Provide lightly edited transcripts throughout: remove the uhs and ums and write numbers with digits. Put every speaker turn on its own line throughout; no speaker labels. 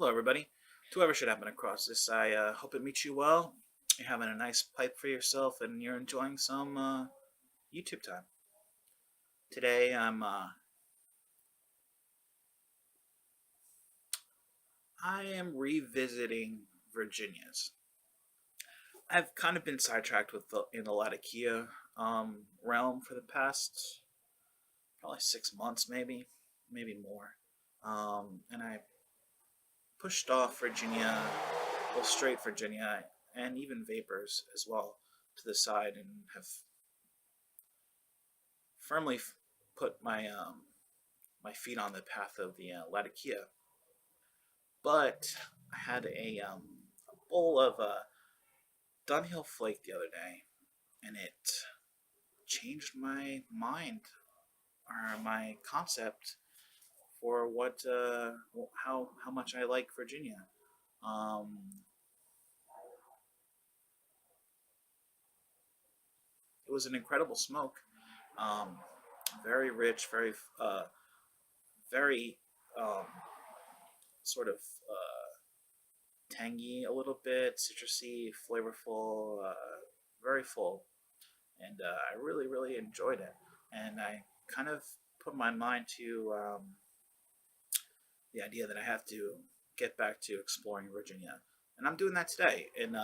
Hello, everybody. To whoever should happen across this, I hope it meets you well. You're having a nice pipe for yourself, and you're enjoying some YouTube time. Today, I am revisiting Virginia's. I've kind of been sidetracked with in the Latakia realm for the past probably 6 months, maybe more. And I pushed off Virginia, well, straight Virginia, and even Vapors as well to the side, and have firmly put my feet on the path of the Latakia. But I had a bowl of Dunhill Flake the other day, and it changed my mind or my concept for what how much I like Virginia. Um, it was an incredible smoke, um, very rich, very um, sort of tangy a little bit, citrusy, flavorful, very full, and I really enjoyed it. And I kind of put my mind to the idea that I have to get back to exploring Virginia, and I'm doing that today. And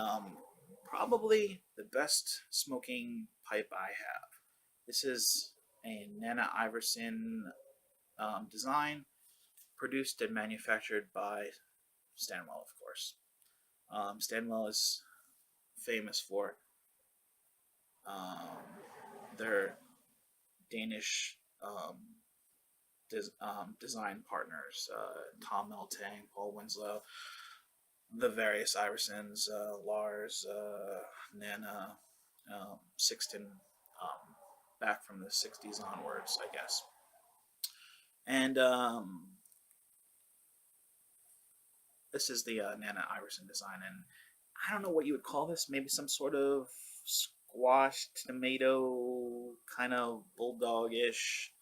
probably the best smoking pipe I have. This is a Nana Iverson design, produced and manufactured by Stanwell, of course. Stanwell is famous for um, their Danish design partners, Tom Meltang, Paul Winslow, the various Iversons, Lars, Nana, Sixton, back from the 60s onwards, I guess. And this is the Nana Iverson design, and I don't know what you would call this. Maybe some sort of squash tomato kind of bulldogish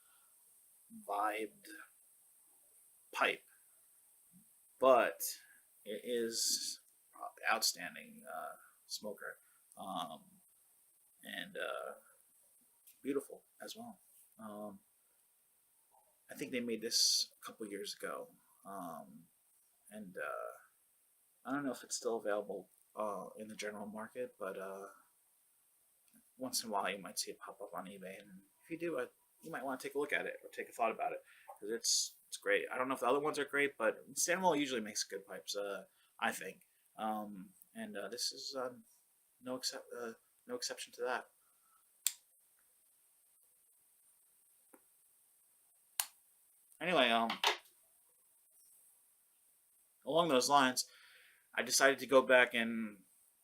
vibed pipe, but it is outstanding smoker, um, and beautiful as well. I think they made this a couple years ago, and I don't know if it's still available in the general market, but once in a while you might see it pop up on eBay, and if you do, you might want to take a look at it or take a thought about it because it's great. I don't know if the other ones are great, but Stanwell usually makes good pipes. I think, and this is no except no exception to that. Anyway, along those lines, I decided to go back and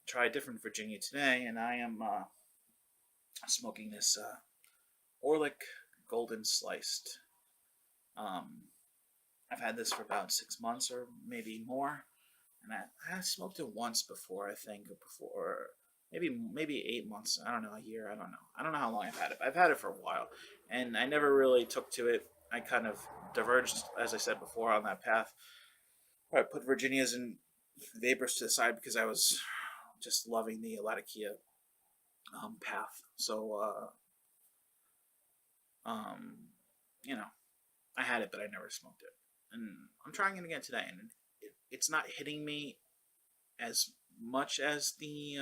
try a different Virginia today, and I am smoking this Orlick Golden Sliced. Um, I've had this for about 6 months or maybe more, and I smoked it once before. I think before maybe 8 months. I don't know, a year. I don't know. I don't know how long I've had it. But I've had it for a while, and I never really took to it. I kind of diverged, as I said before, on that path. I put Virginias and Vapors to the side because I was just loving the Latakia path. So, um, you know, I had it, but I never smoked it, and I'm trying it again today, and it's not hitting me as much as the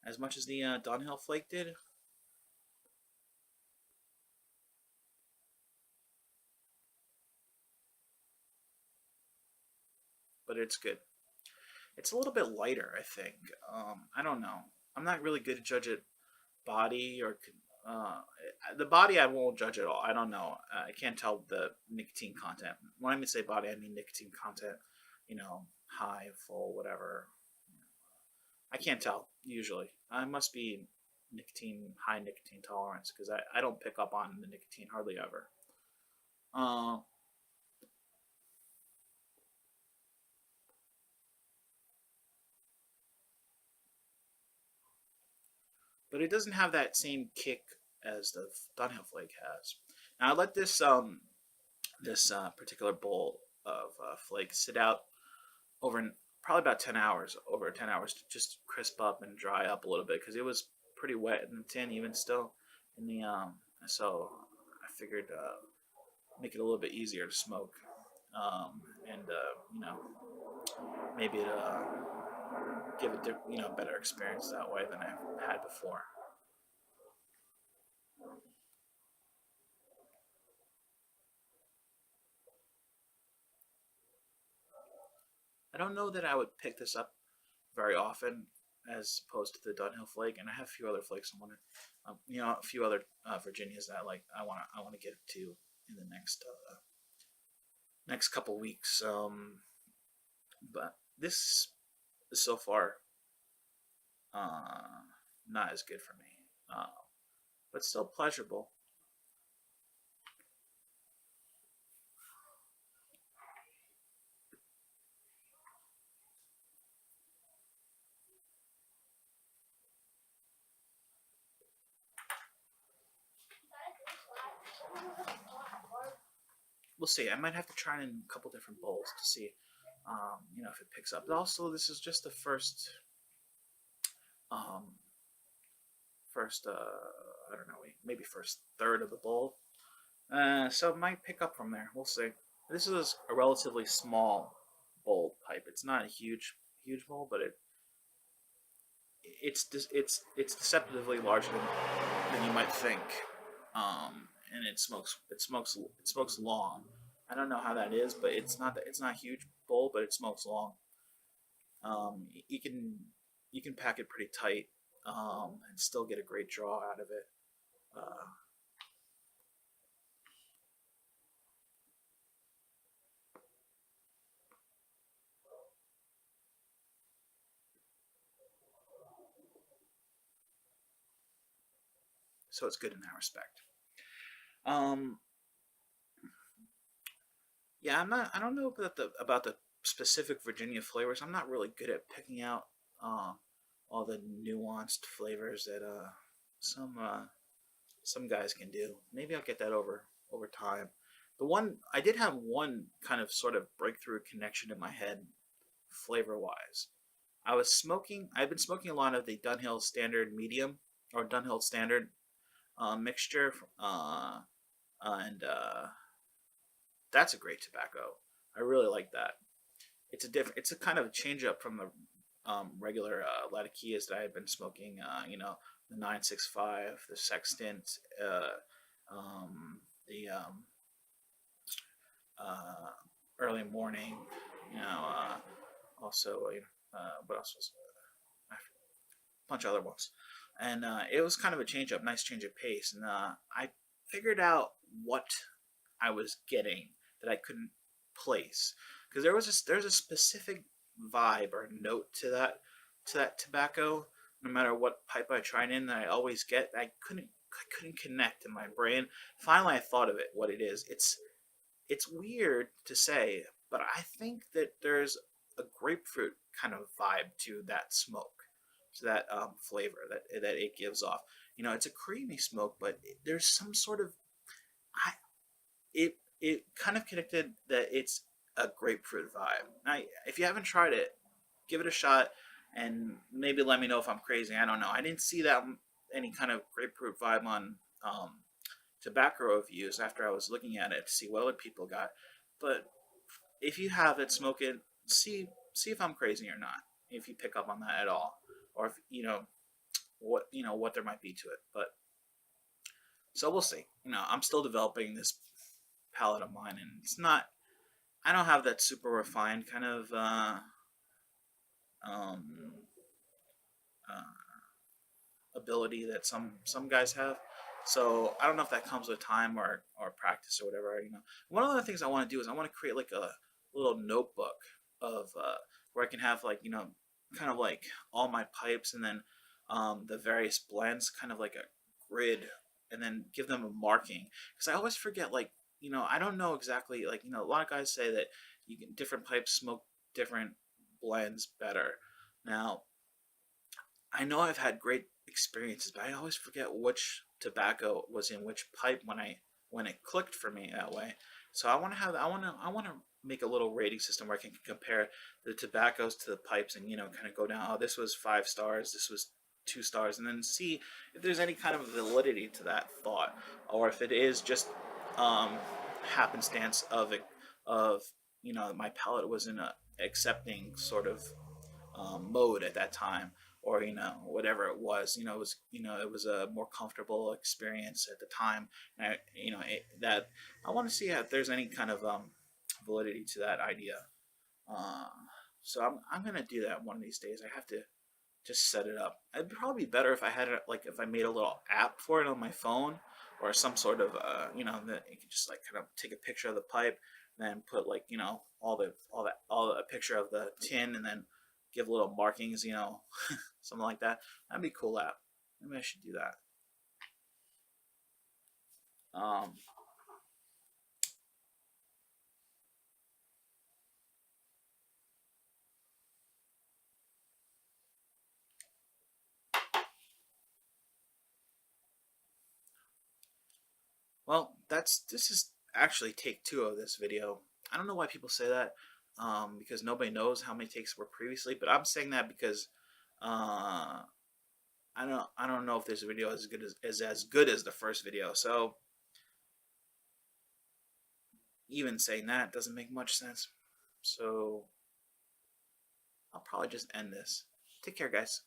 Dunhill Flake did. But it's good. It's a little bit lighter, I think. I don't know. I'm not really good to judge it body or uh, the body. I won't judge at all. I don't know. I can't tell the nicotine content. When I say body, I mean nicotine content. High, full, whatever. I can't tell usually. I must be high nicotine tolerance because I don't pick up on the nicotine hardly ever. Uh, but it doesn't have that same kick as the Dunhill Flake has. Now I let this particular bowl of flake sit out over probably about 10 hours, over 10 hours to just crisp up and dry up a little bit because it was pretty wet in the tin even still in the so I figured make it a little bit easier to smoke, and maybe it give a better experience that way than I've had before. I don't know that I would pick this up very often as opposed to the Dunhill flake, and I have a few other flakes I want to, a few other Virginias that I want to get to in the next couple weeks. But this is so far uh, not as good for me, but still pleasurable. We'll see. I might have to try it in a couple different bowls to see, if it picks up. But also, this is just the um, first, I don't know, maybe first third of the bowl. So it might pick up from there. We'll see. This is a relatively small bowl pipe. It's not a huge bowl, but it's deceptively larger than you might think. And it smokes long. I don't know how that is, but it's not a huge bowl, but it smokes long. You can pack it pretty tight, and still get a great draw out of it. Uh, so it's good in that respect. Um, yeah, I don't know about the specific Virginia flavors. I'm not really good at picking out uh, all the nuanced flavors that some guys can do. Maybe I'll get that over time. The one I did have one kind of sort of breakthrough connection in my head, flavor wise. I've been smoking a lot of the Dunhill Standard Medium or Dunhill Standard mixture, and that's a great tobacco. I really like that. It's a kind of a change up from the regular Latakias that I had been smoking. The 965, the Sextant, the uh, early morning. You know, also, what else was a bunch of other ones, and it was kind of a change up, nice change of pace, and I figured out what I was getting that I couldn't place because there's a specific vibe or note to that tobacco. No matter what pipe I tried in, that I always get. I couldn't connect in my brain. Finally, I thought of it. What it is. It's weird to say, but I think that there's a grapefruit kind of vibe to that smoke, to that flavor that it gives off. It's a creamy smoke, but there's some sort of I it kind of connected that it's a grapefruit vibe. Now, if you haven't tried it, give it a shot, and maybe let me know if I'm crazy. I don't know. I didn't see that any kind of grapefruit vibe on tobacco reviews after I was looking at it to see what other people got. But if you have it, smoke it. See if I'm crazy or not. If you pick up on that at all, or if what there might be to it. But so we'll see. I'm still developing this palette of mine, and it's not. I don't have that super refined kind of um, uh, ability that some guys have. So I don't know if that comes with time or practice or whatever. One of the things I want to do is I want to create like a little notebook of where I can have like kind of like all my pipes and then the various blends, kind of like a grid, and then give them a marking because I always forget like I don't know exactly like a lot of guys say that different pipes smoke different blends better. Now I know I've had great experiences, but I always forget which tobacco was in which pipe when it clicked for me that way. So I want to make a little rating system where I can compare the tobaccos to the pipes, and kind of go down. Oh, this was 5 stars. This was 2 stars, and then see if there's any kind of validity to that thought, or if it is just um, happenstance of it, of my palate was in a accepting sort of mode at that time, or whatever it was. It was a more comfortable experience at the time, and that I want to see if there's any kind of validity to that idea. uh, so I'm gonna do that one of these days. I have to just set it up. It'd probably be better if I had it, like if I made a little app for it on my phone, or some sort of that you could just like kind of take a picture of the pipe, then put like all the picture of the tin, and then give little markings, something like that. That'd be a cool app. Maybe I should do that. Um, well, this is actually take two of this video. I don't know why people say that, because nobody knows how many takes were previously, but I'm saying that because uh, I don't know if this video is as good as the first video. So even saying that doesn't make much sense. So I'll probably just end this. Take care, guys.